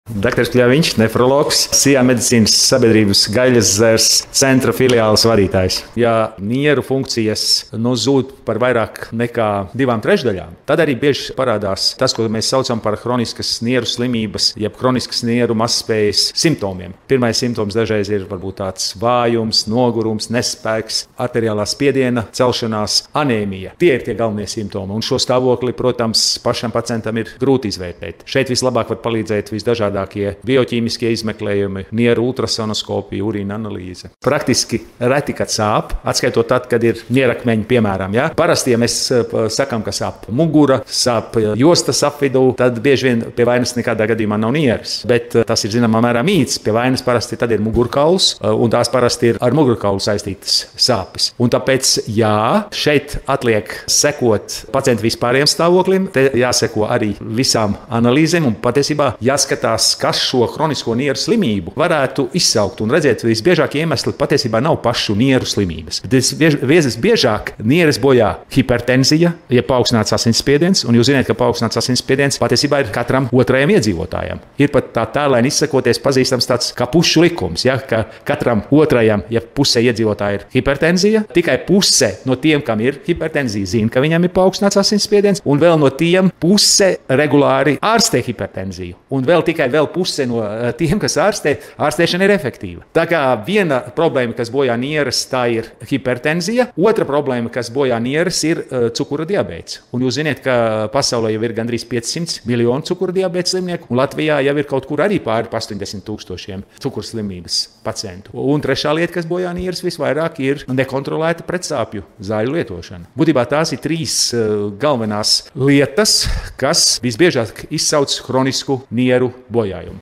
Dr. Kļaviņš, nefrologs, Sijā medicīnas sabiedrības Gaļasezers centra filiāles vadītājs. Ja nieru funkcijas zūd par vairāk nekā 2/3, tad arī bieži parādās tas, ko mēs saucam par hroniskas nieru slimības, jeb hroniskas nieru mazspējas simptomiem. Pirmais simptoms dažreiz ir varbūt tāds vājums, nogurums, nespēks, arteriālā spiediena celšanās, anēmija. Tie ir tie galvenie simptomi, un šo stāvokli, protams, pašam pacientam ir grūti izvērtēt. Šeit vislabāk var palīdzēt visdažādākie bioķīmiskie izmeklējumi, nieru ultrasonoskopija, urīna analīze. Praktiski reti, kad sāp, atskaitot tad, kad ir nierakmeņi, piemēram. Ja? Parasti, ja mēs sakām, ka sāp mugura, sāp jostas apvidū, tad bieži vien pie vainas nekādā gadījumā nav nieres. Bet tas ir zināmā mērā mīts. Pie vainas parasti tad ir mugurkauls, un tās parasti ir ar mugurkaulu saistītas sāpes. Un tāpēc, jā, šeit atliek sekot pacienta vispārējiem stāvoklim, te jāseko arī visām analīzēm un patiesībā jāskatās, kas šo hronisko nieru slimību varētu izsaukt. Un redziet, visbiežākie iemesli patiesībā nav pašu nieru slimības. Visbiežāk nieres bojā hipertenzija, ja paaugstināts asinsspiediens, un jūs zināt, ka paaugstināts asinsspiediens patiesībā ir katram otrajam iedzīvotājam. Ir pat tā tēlēni izsakoties pazīstams tāds kā pušu likums, ja, ka katram otrajam, ja pusē iedzīvotāji ir hipertenzija, tikai puse no tiem, kam ir hipertenzija, zina, ka viņam ir paaugstināts asinsspiediens, un vēl no tiem puse regulāri ārstē hipertenziju. Un tikai puse no tiem, kas ārstēšana ir efektīva. Tā kā viena problēma, kas bojā nieres, tā ir hipertenzija. Otra problēma, kas bojā nieres, ir cukura diabēts. Un jūs zināt, ka pasaulē jau ir gandrīz 500 miljoni cukura diabēta slimnieku, un Latvijā jau ir kaut kur arī pāri 80,000 cukura slimības pacientu. Un trešā lieta, kas bojā nieres visvairāk, ir nekontrolēta pretsāpju zāļu lietošana. Būtībā tās ir trīs galvenās lietas, kas visbiežāk izsauc hronisku nieru bojājumu.